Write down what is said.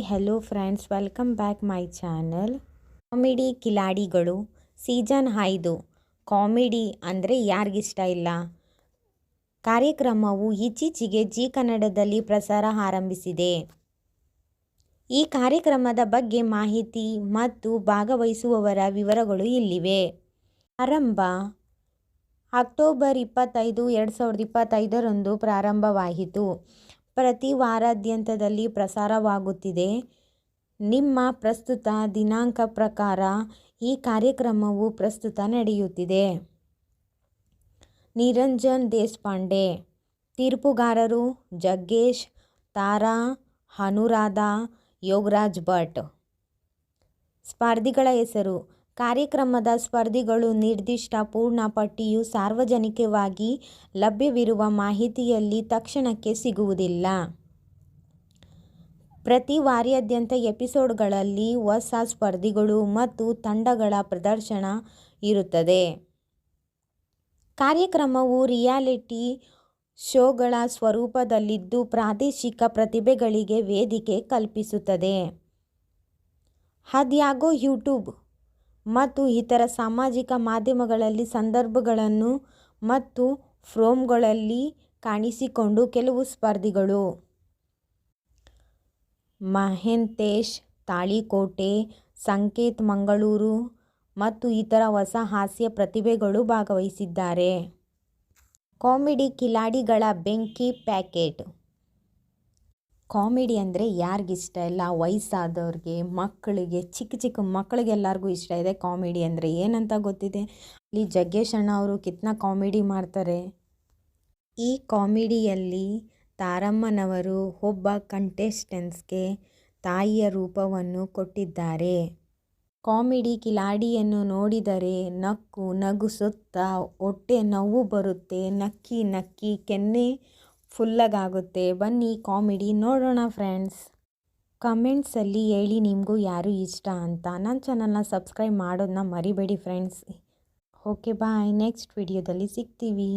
Hello friends, welcome back my channel. Comedy ಕಿಲಾಡಿಗಳು season 5. Comedy ಅಂದರೆ ಯಾರಿಗಿಷ್ಟ ಇಲ್ಲ. ಕಾರ್ಯಕ್ರಮವು ಇತ್ತೀಚೆಗೆ ಜಿ ಕನ್ನಡದಲ್ಲಿ ಪ್ರಸಾರ ಆರಂಭಿಸಿದೆ. ಈ ಕಾರ್ಯಕ್ರಮದ ಬಗ್ಗೆ ಮಾಹಿತಿ ಮತ್ತು ಭಾಗವಹಿಸುವವರ ವಿವರಗಳು ಇಲ್ಲಿವೆ. ಆರಂಭ ಅಕ್ಟೋಬರ್ 25, 2025 ಪ್ರಾರಂಭವಾಯಿತು. ಪ್ರತಿ ವಾರಾಂತ್ಯದಲ್ಲಿ ಪ್ರಸಾರವಾಗುತ್ತಿದೆ. ನಿಮ್ಮ ಪ್ರಸ್ತುತ ದಿನಾಂಕ ಪ್ರಕಾರ ಈ ಕಾರ್ಯಕ್ರಮವು ಪ್ರಸ್ತುತ ನಡೆಯುತ್ತಿದೆ. ನಿರಂಜನ್ ದೇಶಪಾಂಡೆ. ತೀರ್ಪುಗಾರರು ಜಗ್ಗೇಶ್, ತಾರಾ, ಅನುರಾಧ, ಯೋಗರಾಜ್ ಭಟ್. ಸ್ಪರ್ಧಿಗಳ ಹೆಸರು. ಕಾರ್ಯಕ್ರಮದ ಸ್ಪರ್ಧಿಗಳು ನಿರ್ದಿಷ್ಟ ಪೂರ್ಣ ಪಟ್ಟಿಯು ಸಾರ್ವಜನಿಕವಾಗಿ ಲಭ್ಯವಿರುವ ಮಾಹಿತಿಯಲ್ಲಿ ತಕ್ಷಣಕ್ಕೆ ಸಿಗುವುದಿಲ್ಲ. ಪ್ರತಿ ವಾರಾಂತ್ಯದ ಎಪಿಸೋಡ್ಗಳಲ್ಲಿ ಹೊಸ ಸ್ಪರ್ಧಿಗಳು ಮತ್ತು ತಂಡಗಳ ಪ್ರದರ್ಶನ ಇರುತ್ತದೆ. ಕಾರ್ಯಕ್ರಮವು ರಿಯಾಲಿಟಿ ಶೋಗಳ ಸ್ವರೂಪದಲ್ಲಿದ್ದು ಪ್ರಾದೇಶಿಕ ಪ್ರತಿಭೆಗಳಿಗೆ ವೇದಿಕೆ ಕಲ್ಪಿಸುತ್ತದೆ. ಆದಾಗ್ಯೂ ಯೂಟ್ಯೂಬ್ ಮತ್ತು ಇತರ ಸಾಮಾಜಿಕ ಮಾಧ್ಯಮಗಳಲ್ಲಿ ಸಂದರ್ಭಗಳನ್ನು ಮತ್ತು ಪ್ರೋಮೋಗಳಲ್ಲಿ ಕಾಣಿಸಿಕೊಂಡ ಕೆಲವು ಸ್ಪರ್ಧಿಗಳು ಮಹಂತೇಶ್ ತಾಳಿಕೋಟೆ, ಸಂಕೇತ್ ಮಂಗಳೂರು ಮತ್ತು ಇತರ ಹೊಸ ಹಾಸ್ಯ ಪ್ರತಿಭೆಗಳು ಭಾಗವಹಿಸಿದ್ದಾರೆ. ಕಾಮಿಡಿ ಕಿಲಾಡಿಗಳ ಬೆಂಕಿ ಪ್ಯಾಕೇಜ್. ಕಾಮಿಡಿ ಅಂದರೆ ಯಾರಿಗಿಷ್ಟ ಇಲ್ಲ. ವಯಸ್ಸಾದವ್ರಿಗೆ, ಮಕ್ಕಳಿಗೆ, ಚಿಕ್ಕ ಮಕ್ಕಳಿಗೆ ಎಲ್ಲರಿಗೂ ಇಷ್ಟ ಇದೆ. ಕಾಮಿಡಿ ಅಂದರೆ ಏನಂತ ಗೊತ್ತಿದೆ. ಇಲ್ಲಿ ಜಗ್ಗೇಶ್ ಅಣ್ಣ ಅವರು ಕಿತ್ನ ಕಾಮಿಡಿ ಮಾಡ್ತಾರೆ. ಈ ಕಾಮಿಡಿಯಲ್ಲಿ ತಾರಮ್ಮನವರು ಒಬ್ಬ ಕಂಟೆಸ್ಟೆಂಟ್ಸ್ಗೆ ತಾಯಿಯ ರೂಪವನ್ನು ಕೊಟ್ಟಿದ್ದಾರೆ. ಕಾಮಿಡಿ ಕಿಲಾಡಿಯನ್ನು ನೋಡಿದರೆ ನಗುಸುತ್ತಾ ಹೊಟ್ಟೆ ನೋವು ಬರುತ್ತೆ. ನಕ್ಕಿ ಕೆನ್ನೆ ಫುಲ್ಲಗಾಗುತ್ತೆ. ಬನ್ನಿ ಕಾಮಿಡಿ ನೋಡೋಣ ಫ್ರೆಂಡ್ಸ್. ಕಮೆಂಟ್ಸಲ್ಲಿ ಹೇಳಿ ನಿಮಗೂ ಯಾರು ಇಷ್ಟ ಅಂತ. ನನ್ನ ಚಾನಲ್ನ ಸಬ್ಸ್ಕ್ರೈಬ್ ಮಾಡೋದನ್ನ ಮರಿಬೇಡಿ ಫ್ರೆಂಡ್ಸ್. ಓಕೆ ಬಾಯ್, ನೆಕ್ಸ್ಟ್ ವಿಡಿಯೋದಲ್ಲಿ ಸಿಗ್ತೀವಿ.